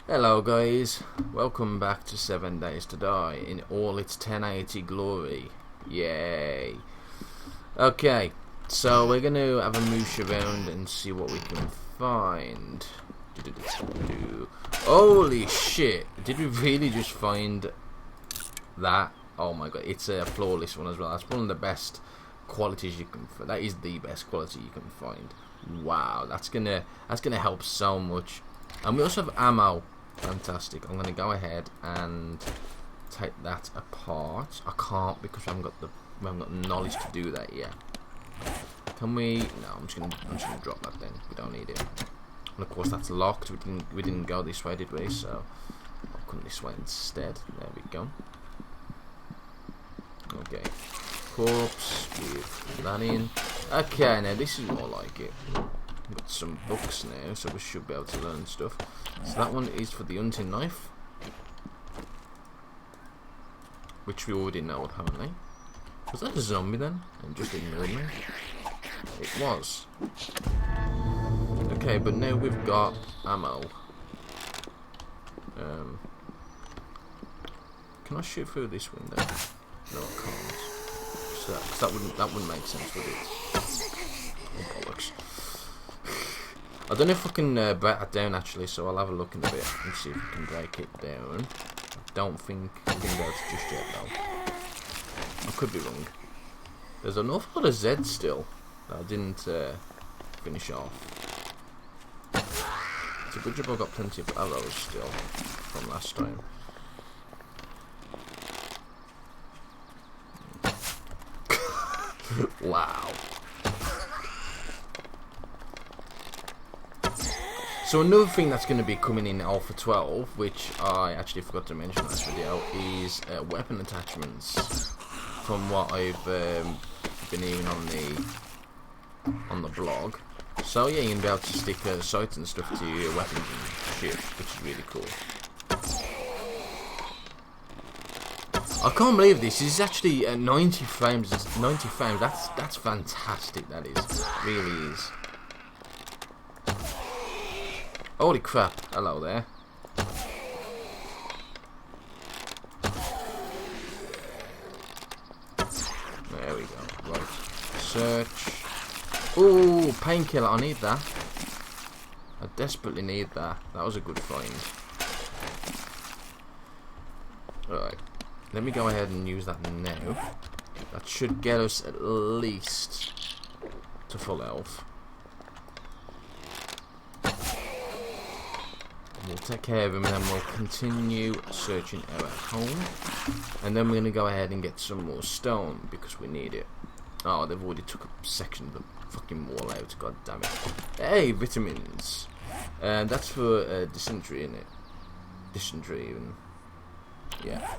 Hello guys, welcome back to 7 Days to Die in all its 1080 glory. Yay. Okay, so we're going to have a moosh around and see what we can find. Holy shit, did we really just find that? Oh my god, it's a flawless one as well. That's one of the best qualities you can find. That is the best quality you can find. Wow, that's gonna help so much. And we also have ammo. Fantastic. I'm gonna go ahead and take that apart. I can't because we haven't got the knowledge to do that yet. Can we? No, I'm just gonna drop that then. We don't need it. And of course that's locked. We didn't go this way, did we? So I'll come this way instead. There we go. Okay. Corpse with that in. Okay, now this is more like it. We've got some books now, so we should be able to learn stuff. So that one is for the hunting knife, which we already know, haven't we? Was that a zombie then? And just ignored me? It was. Okay, but now we've got ammo. Can I shoot through this window? No, I can't. So, cause that wouldn't make sense, would it? Oh, bollocks. I don't know if I can break that down actually, so I'll have a look in a bit and see if we can break it down. I don't think we're going to be able to just yet though. I could be wrong. There's an awful lot of Zeds still that I didn't finish off. It's a good job I've got plenty of arrows still from last time. Wow. So another thing that's going to be coming in Alpha 12, which I actually forgot to mention in this video, is weapon attachments. From what I've been hearing on the blog. So yeah, you're going to be able to stick sights and stuff to your weapons and shit, which is really cool. I can't believe this. This is actually 90 frames. 90 frames. That's fantastic. That is. Really is. Holy crap. Hello there. There we go. Right. Search. Ooh, painkiller. I need that. I desperately need that. That was a good find. Alright. Let me go ahead and use that now. That should get us at least to full health. We'll take care of him and then we'll continue searching our home. And then we're going to go ahead and get some more stone because we need it. Oh, they've already took a section of the fucking wall out. God damn it. Hey, vitamins. That's for dysentery, isn't it? Dysentery even. Yeah.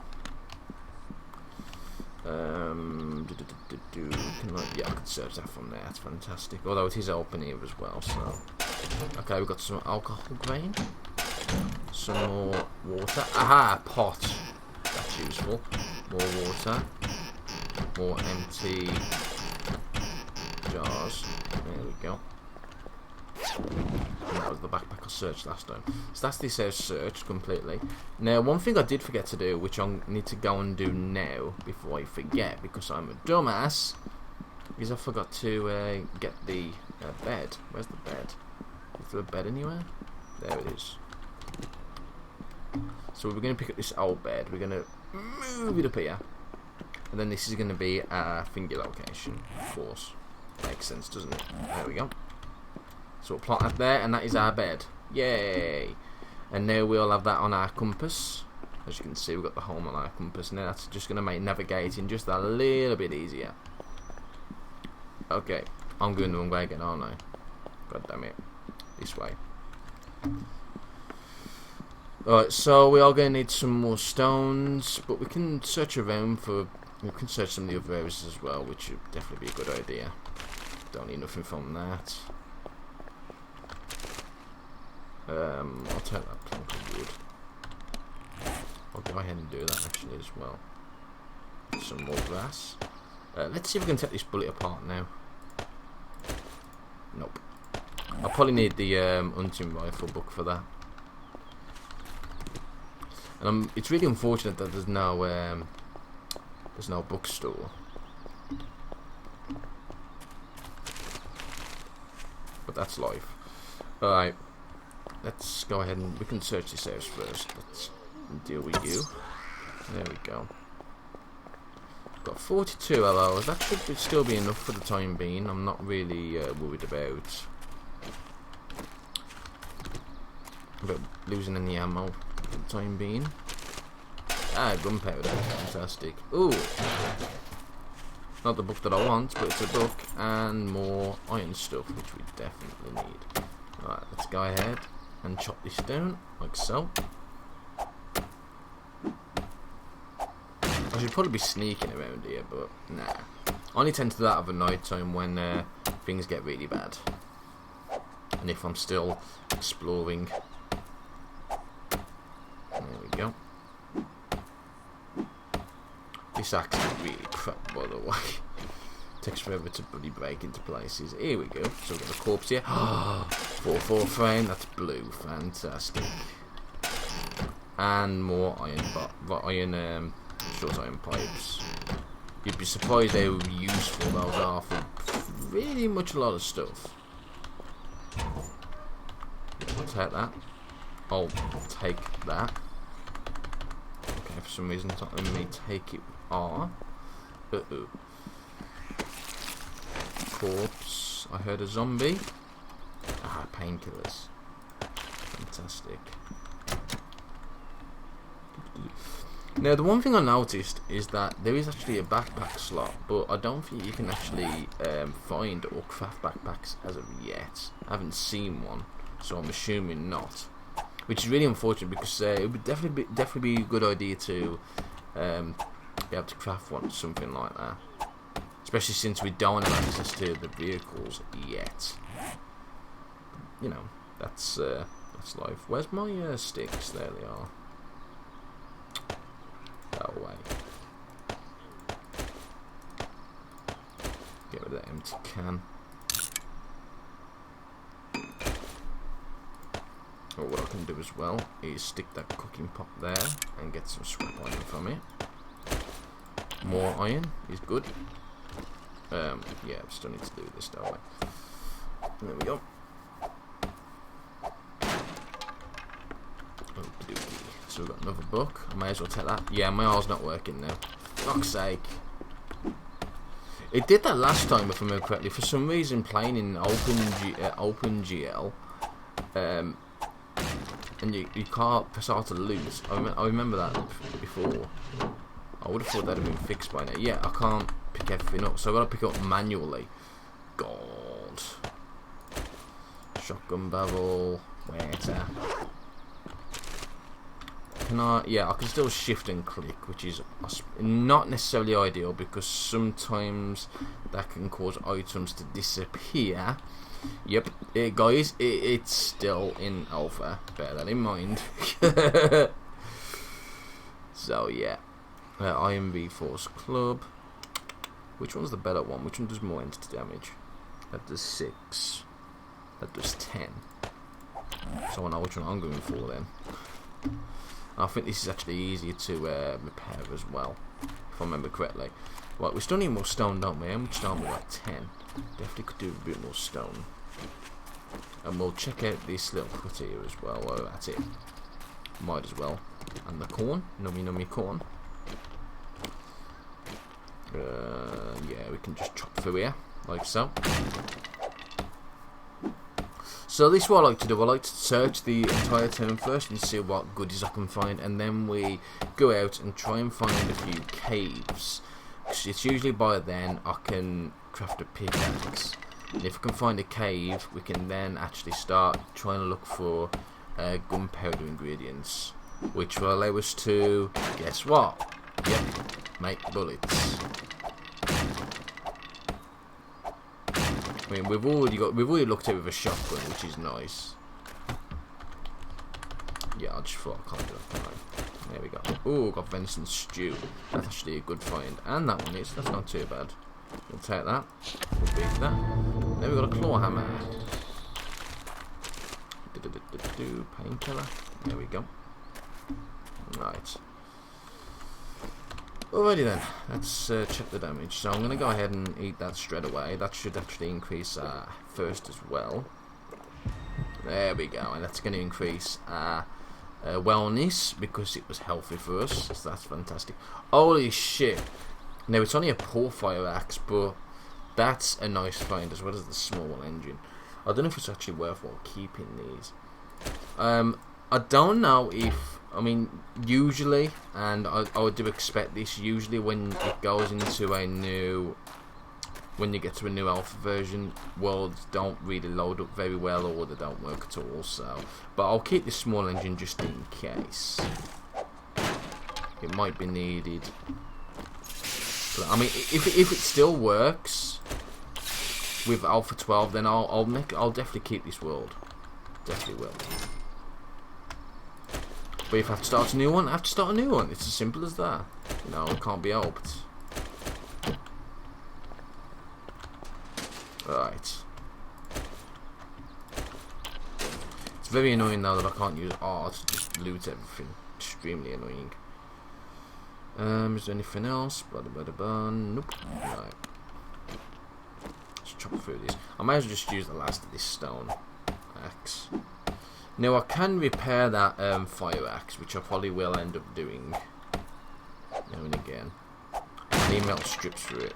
Yeah, I could search that from there. That's fantastic. Although it is open here as well. So, okay, we've got some alcohol grain. Some more water. Aha, pot. That's useful. More water. More empty jars. There we go. And that was the backpack I searched last time. So that's this house searched completely. Now, one thing I did forget to do, which I need to go and do now before I forget, because I'm a dumbass, is I forgot to get the bed. Where's the bed? Is there a bed anywhere? There it is. So we're going to pick up this old bed. We're going to move it up here. And then this is going to be our finger location, of course. Makes sense, doesn't it? There we go. So we'll plot that there, and that is our bed. Yay! And now we'll have that on our compass. As you can see, we've got the home on our compass. Now that's just going to make navigating just a little bit easier. Okay, I'm going the wrong way again, aren't I? God damn it. This way. Alright, so we are going to need some more stones, but we can search around for... We can search some of the other areas as well, which would definitely be a good idea. Don't need nothing from that. I'll take that plank of wood. I'll go ahead and do that actually as well. Some more grass. Let's see if we can take this bullet apart now. Nope. I'll probably need the hunting rifle book for that. And it's really unfortunate that there's no bookstore. But that's life. Alright, let's go ahead and we can search this house first. Let's deal with you. There we go. Got 42 LOs. That should still be enough for the time being. I'm not really worried about losing any ammo for the time being. Ah, gunpowder. Fantastic. Ooh. Not the book that I want, but it's a book and more iron stuff, which we definitely need. Alright, let's go ahead and chop this down, like so. I should probably be sneaking around here, but nah. I only tend to do that over night time when things get really bad. And if I'm still exploring. There we go. This axe is really crap, by the way. Takes forever to bloody break into places. Here we go. So we've got a corpse here. 4-4 frame. That's blue. Fantastic. And more iron, short iron pipes. You'd be surprised how useful those are for really much a lot of stuff. I'll take that. I'll take that. Okay, for some reason it's not letting me take it off. Uh-oh. Corpse. I heard a zombie. Ah, painkillers. Fantastic. Now, the one thing I noticed is that there is actually a backpack slot, but I don't think you can actually find or craft backpacks as of yet. I haven't seen one, so I'm assuming not. Which is really unfortunate because it would definitely be a good idea to be able to craft one, something like that. Especially since we don't have access to the vehicles yet. You know, that's life. Where's my sticks? There they are. Go away. Get rid of that empty can. Or what I can do as well is stick that cooking pot there and get some scrap iron from it. More iron is good. Yeah, I still need to do this, don't I? There we go. Okey-dokey. So we've got another book. I may as well take that. Yeah, my R's not working now. Fuck's sake. It did that last time, if I remember correctly. For some reason, playing in OpenGL, and you can't press R to lose. I remember that before. I would have thought that had been fixed by now. Yeah, I can't pick everything up, so I've got to pick up manually. God. Shotgun barrel. Waiter. Can I? Yeah, I can still shift and click, which is not necessarily ideal because sometimes that can cause items to disappear. Yep, guys, it's still in alpha. Bear that in mind. So yeah, IMV Force Club. Which one's the better one? Which one does more entity damage? That does 6. That does 10. So I know which one I'm going for then. I think this is actually easier to repair as well, if I remember correctly. Right, we still need more stone, don't we? How much stone we got? 10. Definitely could do a bit more stone. And we'll check out this little hut here as well. Oh, that's it. Might as well. And the corn. Nummy corn. Yeah, we can just chop through here, like so. So this is what I like to do. I like to search the entire town first and see what goodies I can find, and then we go out and try and find a few caves. Because it's usually by then I can craft a pickaxe. And if we can find a cave, we can then actually start trying to look for gunpowder ingredients, which will allow us to, guess what? Yep, make bullets. I mean, we've already looked at it with a shotgun, which is nice. Yeah, I just thought I can't do that. Right. There we go. Oh, got venison stew. That's actually a good find, and that one is. That's not too bad. We'll take that. We'll beat that. Then we've got a claw hammer. Painkiller. There we go. Right. Alrighty then, let's check the damage. So I'm going to go ahead and eat that straight away. That should actually increase first as well. There we go, and that's going to increase wellness because it was healthy first. So that's fantastic. Holy shit! Now it's only a poor fire axe, but that's a nice find as well as the small engine. I don't know if it's actually worthwhile keeping these. I don't know if, I mean, usually, and I would do expect this, usually when it goes into a new, when you get to a new alpha version, worlds don't really load up very well, or they don't work at all, so, but I'll keep this small engine just in case. It might be needed. But, I mean, if it still works with Alpha 12, then I'll definitely keep this world. Definitely will. But if I have to start a new one, I have to start a new one. It's as simple as that. You know, it can't be helped. Right. It's very annoying now that I can't use R to just loot everything. Extremely annoying. Is there anything else? Nope. Right. Let's chop through this. I might as well just use the last of this stone axe. Now I can repair that fire axe, which I probably will end up doing now and again. I need metal strips for it.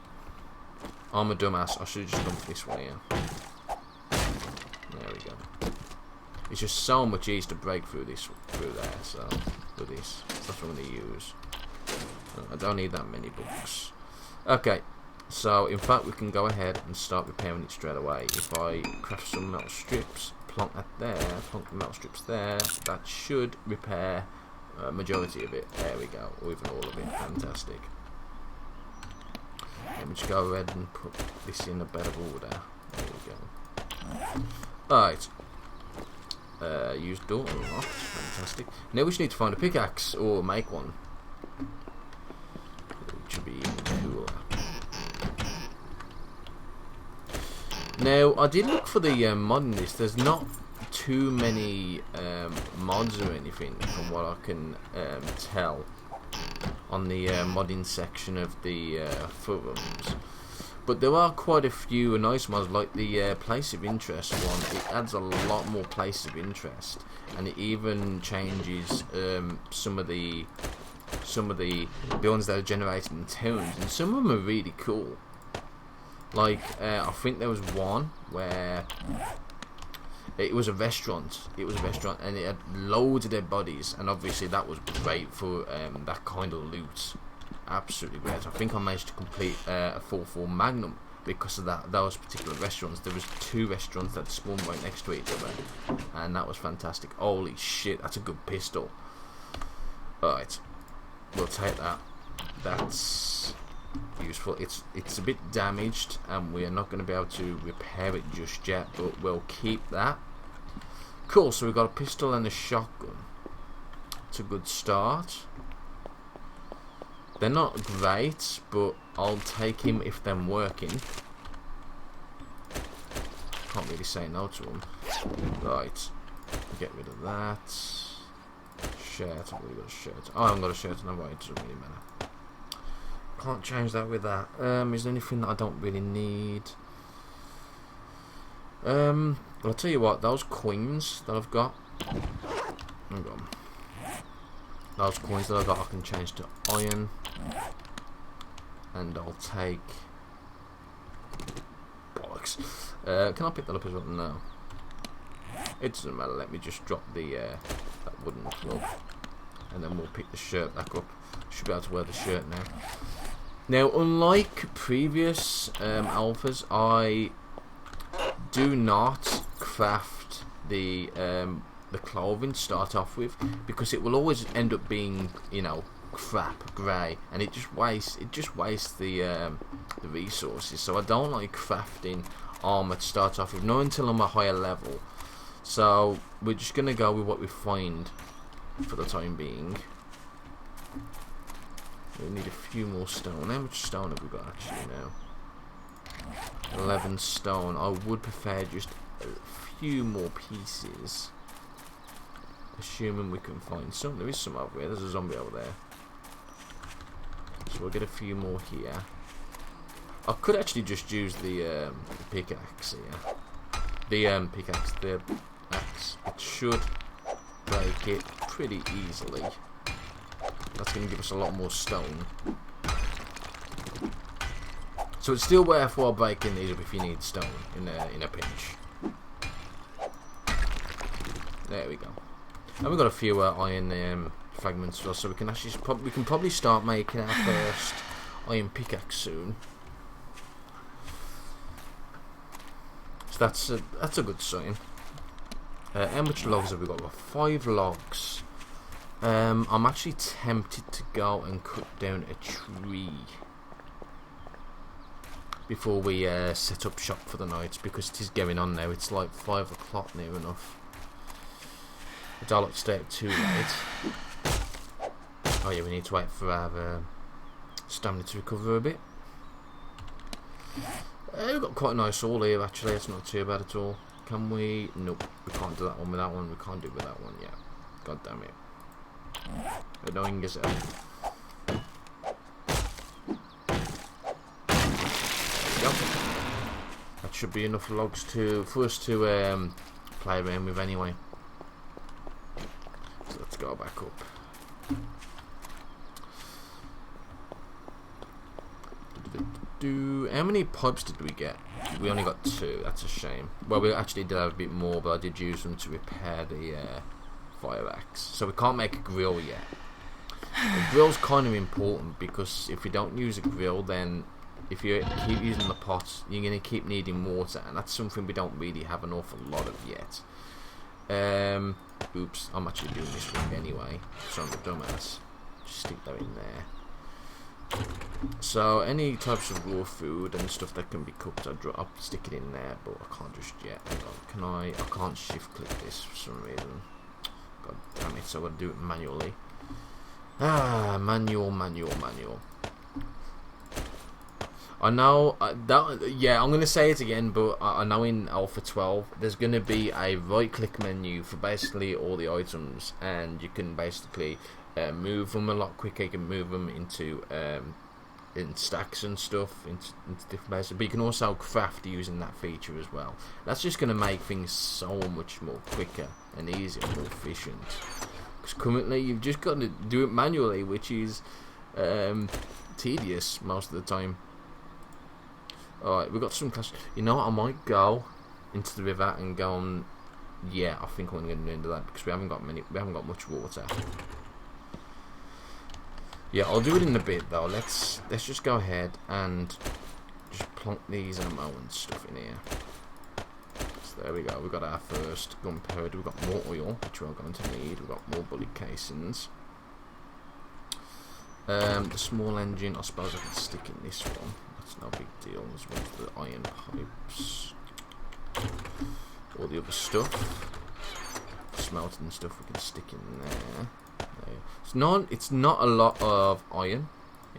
I'm a dumbass. I should have just gone for this way. Yeah. There we go. It's just so much easier to break through there. So with this, that's what I'm going to use. I don't need that many books. Okay. So in fact, we can go ahead and start repairing it straight away. If I craft some metal strips. Plonk that there, plonk the metal strips there. That should repair a majority of it. There we go, or even all of it. Fantastic. Let me just go ahead and put this in a bed of order. There we go. Alright. Use door unlocked. Fantastic. Now we just need to find a pickaxe or make one. Which would be even cooler. Now, I did look for the mod in this. There's not too many mods or anything from what I can tell on the modding section of the forums. But there are quite a few nice mods, like the place of interest one. It adds a lot more place of interest, and it even changes some of the ones that are generated in towns, and some of them are really cool. Like, I think there was one where it was a restaurant. It was a restaurant, and it had loads of dead bodies, and obviously that was great for that kind of loot. Absolutely great. I think I managed to complete a full Magnum because of those particular restaurants. There was 2 restaurants that spawned right next to each other, and that was fantastic. Holy shit, that's a good pistol. Alright, we'll take that. That's useful. It's a bit damaged, and we are not going to be able to repair it just yet, but we'll keep that. Cool, so we've got a pistol and a shotgun. It's a good start. They're not great, but I'll take him if they're working. Can't really say no to them. Right, get rid of that. Shirt, I've already got a shirt. Oh, I haven't got a shirt, no, right, it doesn't really matter. Can't change that with that. Is there anything that I don't really need? I'll tell you what, those coins that I've got. Hang on. Those coins that I've got I can change to iron. And I'll take bollocks. Can I pick that up as well? No. It doesn't matter, let me just drop the that wooden club. And then we'll pick the shirt back up. Should be able to wear the shirt now. Now, unlike previous alphas, I do not craft the clothing to start off with, because it will always end up being, you know, crap grey, and it just wastes the resources. So I don't like crafting armor to start off with, not until I'm a higher level. So we're just gonna go with what we find for the time being. We need a few more stone. How much stone have we got actually now? 11 stone. I would prefer just a few more pieces. Assuming we can find some. There is some over here. There's a zombie over there. So we'll get a few more here. I could actually just use the pickaxe here. The pickaxe, the axe. It should break it pretty easily. That's going to give us a lot more stone. So it's still worthwhile breaking these up if you need stone in a pinch. There we go. And we've got a few iron fragments as well, so we can actually probably start making our first iron pickaxe soon. So that's a good sign. How much logs have we got? We've got 5 logs. I'm actually tempted to go and cut down a tree before we set up shop for the night, because it is going on now. It's like 5 o'clock near enough. I don't like to stay up too late. Oh yeah, we need to wait for our stamina to recover a bit. We've got quite a nice haul here actually, it's not too bad at all. Can we? Nope, we can't do that one with that one, we can't do it with that one yet. God damn it. Annoying as hell. There we go. That should be enough logs for us to play around with anyway. So let's go back up. How many pipes did we get? We only got 2, that's a shame. Well, we actually did have a bit more, but I did use them to repair the fire axe. So we can't make a grill yet. The grill's kind of important, because if you don't use a grill, then if you keep using the pots, you're going to keep needing water, and that's something we don't really have an awful lot of yet. Oops, I'm actually doing this wrong anyway, so I'm a dumbass. Just stick that in there. So any types of raw food and stuff that can be cooked, I'll stick it in there, but I can't just yet. Hang on, can I can't shift click this for some reason. God damn it, so I've got to do it manually. Manual. I know yeah, I'm gonna say it again, but I know in Alpha 12 there's gonna be a right click menu for basically all the items, and you can basically move them a lot quicker. You can move them into in stacks and stuff into different places, but you can also craft using that feature as well. That's just going to make things so much more quicker and easier and more efficient, because currently you've just got to do it manually, which is tedious most of the time. Alright, we've got some class. You know what, I might go into the river and go on. Yeah, I think I'm going to do that, because we haven't got much water. Yeah, I'll do it in a bit though. Let's just go ahead and just plonk these ammo and stuff in here. So there we go. We've got our first gunpowder. We've got more oil, which we're going to need. We've got more bullet casings. The small engine, I suppose I can stick in this one. That's no big deal. As well as the iron pipes. All the other stuff, smelting and stuff, we can stick in there. It's not a lot of iron,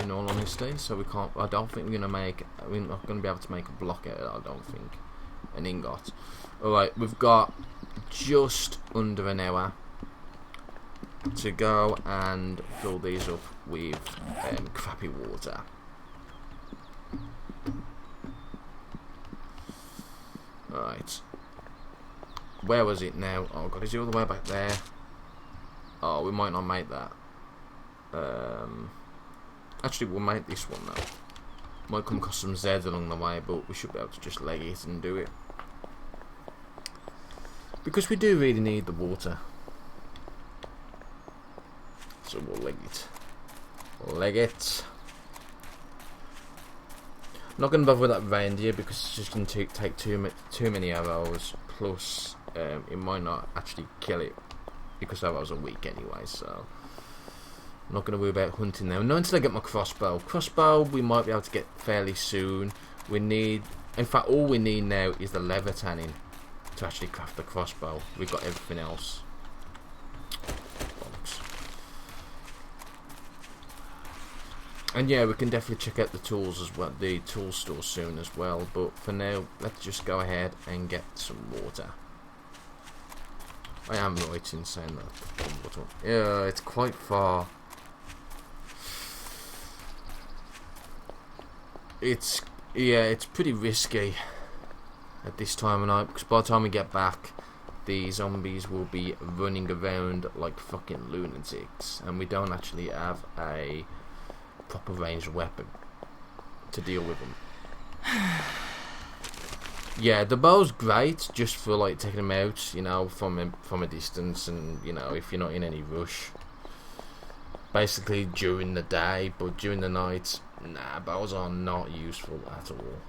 in all honesty, so we can't. I don't think we're not gonna be able to make a block out of it. I don't think an ingot. All right, we've got just under an hour to go and fill these up with crappy water. All right, where was it now? Oh god, is it all the way back there? Oh, we might not make that. Actually, we'll make this one though. Might come across some Zeds along the way, but we should be able to just leg it and do it, because we do really need the water. So we'll leg it. Leg it. I'm not going to bother with that reindeer, because it's just going to take too many arrows. Plus, it might not actually kill it, because arrows are weak anyway, so I'm not going to worry about hunting them. Not until I get my crossbow. Crossbow we might be able to get fairly soon. In fact, all we need now is the leather tanning to actually craft the crossbow. We've got everything else. Bollocks. And yeah, we can definitely check out the tools as well, the tool store soon as well. But for now, let's just go ahead and get some water. I am right in saying that. Yeah, it's quite far. It's pretty risky at this time of night, because by the time we get back, the zombies will be running around like fucking lunatics, and we don't actually have a proper ranged weapon to deal with them. Yeah, the bow's great just for like taking them out, you know, from a distance, and you know, if you're not in any rush. Basically during the day, but during the night, nah, bows are not useful at all.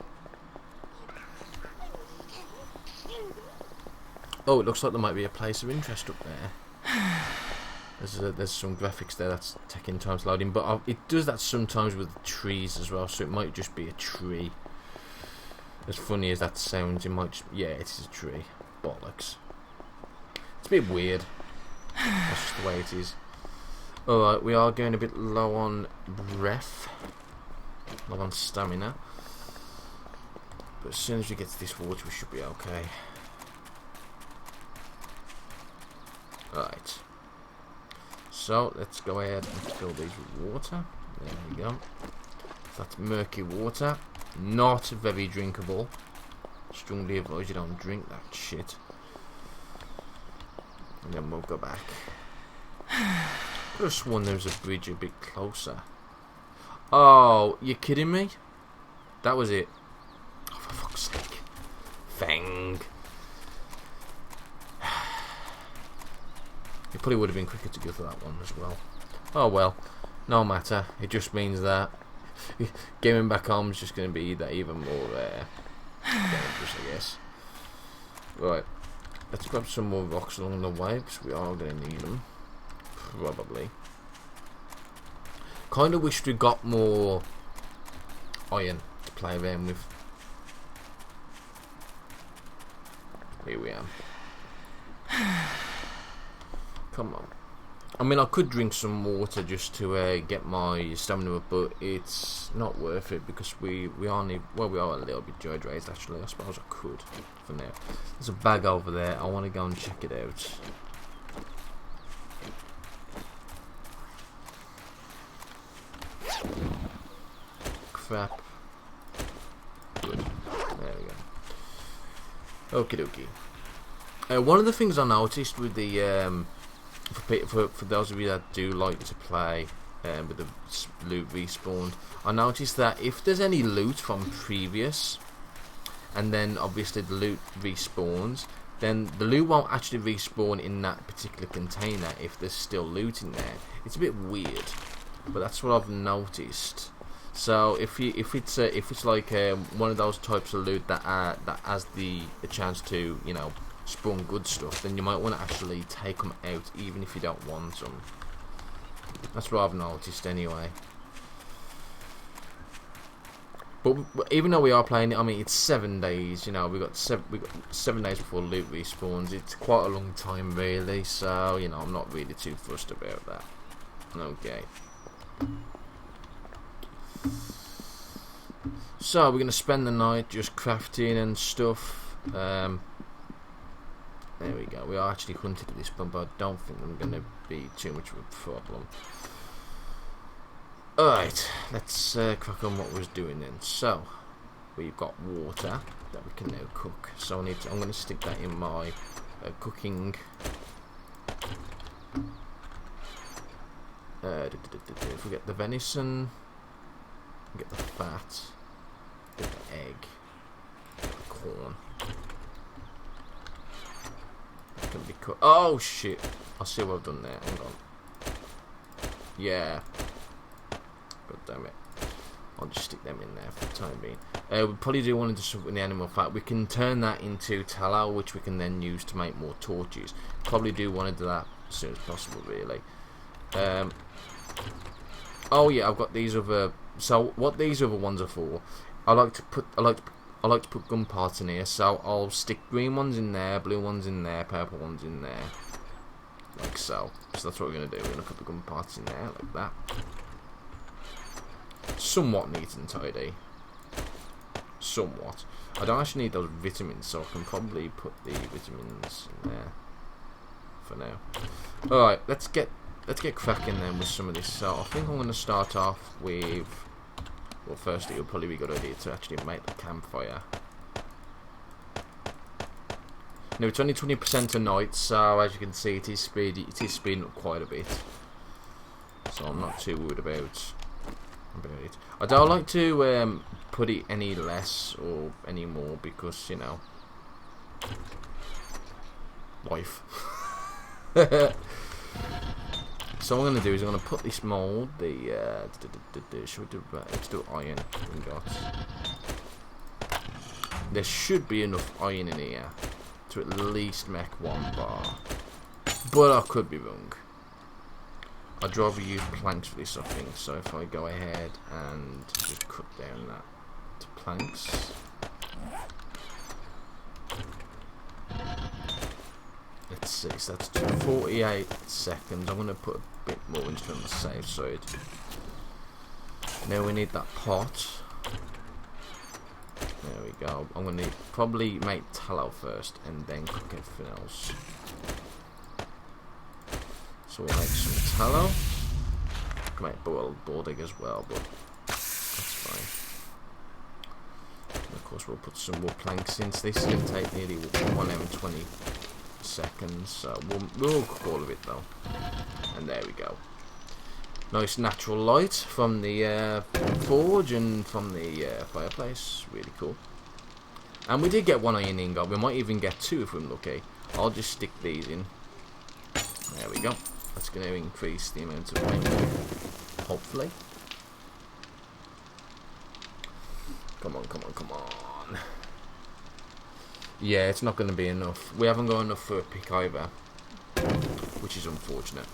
Oh, it looks like there might be a place of interest up there. There's some graphics there that's taking time to load in, but it does that sometimes with trees as well, so it might just be a tree. As funny as that sounds, it might just, yeah, it is a tree. Bollocks. It's a bit weird. That's just the way it is. Alright, we are going a bit low on breath. Low on stamina. But as soon as we get to this water, we should be okay. Alright. So, let's go ahead and fill these with water. There we go. That's murky water. Not very drinkable. Strongly advise you don't drink that shit. And then we'll go back. Could have sworn there was a bridge a bit closer. Oh, you kidding me? That was it. Oh, for fuck's sake. Feng. It probably would have been quicker to go for that one as well. Oh well. No matter. It just means that getting back home is just going to be that even more dangerous, I guess. Right. Let's grab some more rocks along the way, because we are going to need them. Probably. Kind of wish we got more iron to play around with. Here we are. Come on. I mean, I could drink some water just to get my stamina up, but it's not worth it because we are a little bit dehydrated actually. I suppose I could for now. There's a bag over there. I want to go and check it out. Crap. Good. There we go. Okie dokie. One of the things I noticed with the for those of you that do like to play with the loot respawn, I noticed that if there's any loot from previous, and then obviously the loot respawns, then the loot won't actually respawn in that particular container if there's still loot in there. It's a bit weird, but that's what I've noticed. So if it's like one of those types of loot that has the chance to, you know, spawn good stuff, then you might want to actually take them out even if you don't want them. That's what I've noticed anyway. But even though we are playing it, I mean, it's 7 days, you know, we got 7 days before loot respawns. It's quite a long time really, so you know, I'm not really too fussed about that. Okay. So we're gonna spend the night just crafting and stuff. There we go. We are actually hunted at this point, but I don't think I'm going to be too much of a problem. Alright, let's crack on what we're doing then. So, we've got water that we can now cook. So I'm going to stick that in my cooking. If we get the venison, get the fat, get the egg, get the corn. Can be cut. Oh shit! I see what I've done there. Hang on. Yeah. God damn it. I'll just stick them in there for the time being. We probably do want to do something with the animal fat. We can turn that into tallow, which we can then use to make more torches. Probably do want to do that as soon as possible, really. Oh yeah, I've got these other. So what these other ones are for? I like to put gun parts in here, so I'll stick green ones in there, blue ones in there, purple ones in there, like so. So that's what we're going to do. We're going to put the gun parts in there, like that. Somewhat neat and tidy. Somewhat. I don't actually need those vitamins, so I can probably put the vitamins in there. for now. Alright, let's get cracking then with some of this. So I think I'm going to start off with, well, firstly it'll probably be a good idea to actually make the campfire. Now it's only 20% tonight, so as you can see it is speeding up quite a bit. So I'm not too worried about it. I don't like to put it any less or any more because, you know, life. So what I'm going to do is I'm going to put this mould, let's do iron ingots. There should be enough iron in here to at least make 1 bar, but I could be wrong. I'd rather use planks for this, I think. So if I go ahead and just cut down that to planks. Let's see, so that's 48 seconds. I'm going to put a bit more into on the safe side. Now we need that pot. There we go. I'm going to probably make tallow first and then cook everything else. So we'll make some tallow. We can make boarding as well, but that's fine. And of course we'll put some more planks in. So this is going to take nearly 1 hour and 20 seconds. So we'll cook all of it though. And there we go. Nice natural light from the forge and from the fireplace. Really cool. And we did get 1 iron ingot. We might even get 2 if we're lucky. I'll just stick these in. There we go. That's going to increase the amount of iron, hopefully. Come on, come on, come on. Yeah, it's not going to be enough. We haven't got enough for a pick either, which is unfortunate.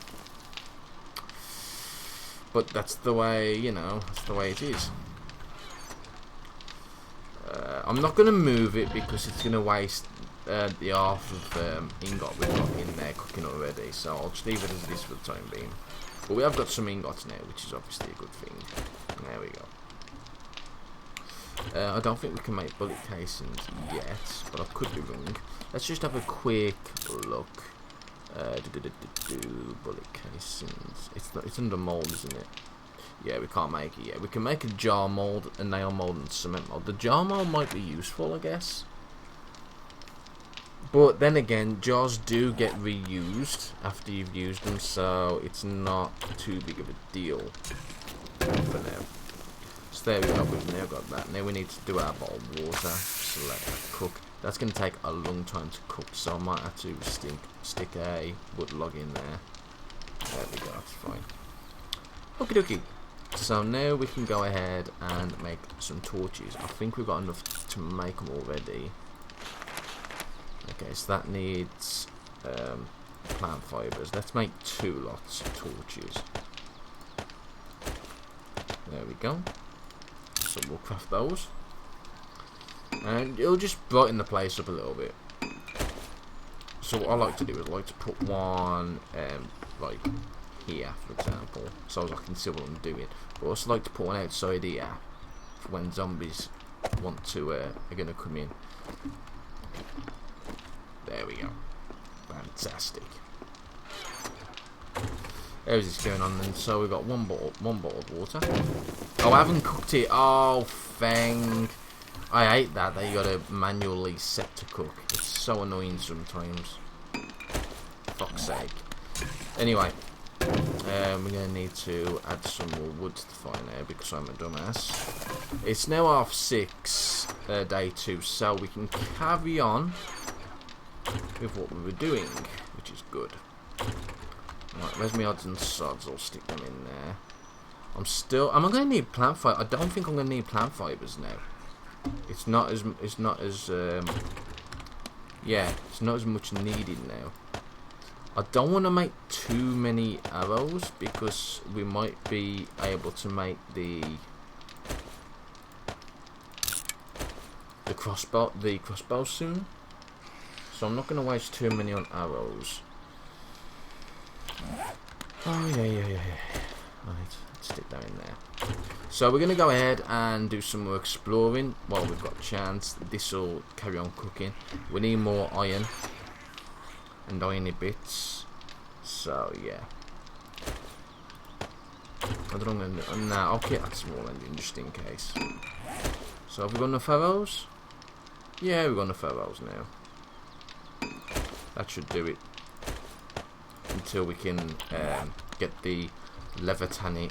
But that's the way, you know, that's the way it is. I'm not going to move it because it's going to waste the half of ingot we've got in there cooking already. So I'll just leave it as it is for the time being. But we have got some ingots now, which is obviously a good thing. There we go. I don't think we can make bullet casings yet, but I could be wrong. Let's just have a quick look. Bullet casings. It's under mould, isn't it? Yeah, we can't make it yet. We can make a jar mould, a nail mould, and cement mould. The jar mould might be useful, I guess. But then again, jars do get reused after you've used them, so it's not too big of a deal for now. So there we go, we've now got that. Now we need to do our bottled water. So let that cook. That's going to take a long time to cook, so I might have to stick a wood log in there. There we go, that's fine. Okie dokie. So now we can go ahead and make some torches. I think we've got enough to make them already. Okay, so that needs plant fibres. Let's make 2 lots of torches. There we go. So we'll craft those. And it'll just brighten the place up a little bit. So what I like to do is I like to put one like here, for example, so I can see what I'm doing. But I also like to put one outside here for when zombies want to are going to come in. There we go. Fantastic. There's this going on then. So we've got one bottled water. Oh, I haven't cooked it. Oh, Feng. I hate that you gotta manually set to cook. It's so annoying sometimes. Fuck's sake. Anyway, we're gonna need to add some more wood to the fire now because I'm a dumbass. It's now 6:30, day 2, so we can carry on with what we were doing, which is good. Right, where's my odds and sods? I'll stick them in there. Am I going to need plant fiber? I don't think I'm going to need plant fibers now. It's not as much needed now. I don't want to make too many arrows because we might be able to make the crossbow soon. So I'm not going to waste too many on arrows. Oh yeah. Right, let's stick that in there. So we're going to go ahead and do some more exploring while we've got a chance. This will carry on cooking. We need more iron and irony bits. So yeah. I don't know. Nah, I'll keep that small engine just in case. So have we got enough arrows? Yeah, we've got enough arrows now. That should do it. Until we can get the leather tanning.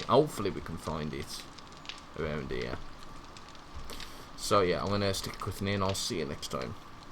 Hopefully we can find it around here. So yeah, I'm gonna stick a quitting in. I'll see you next time.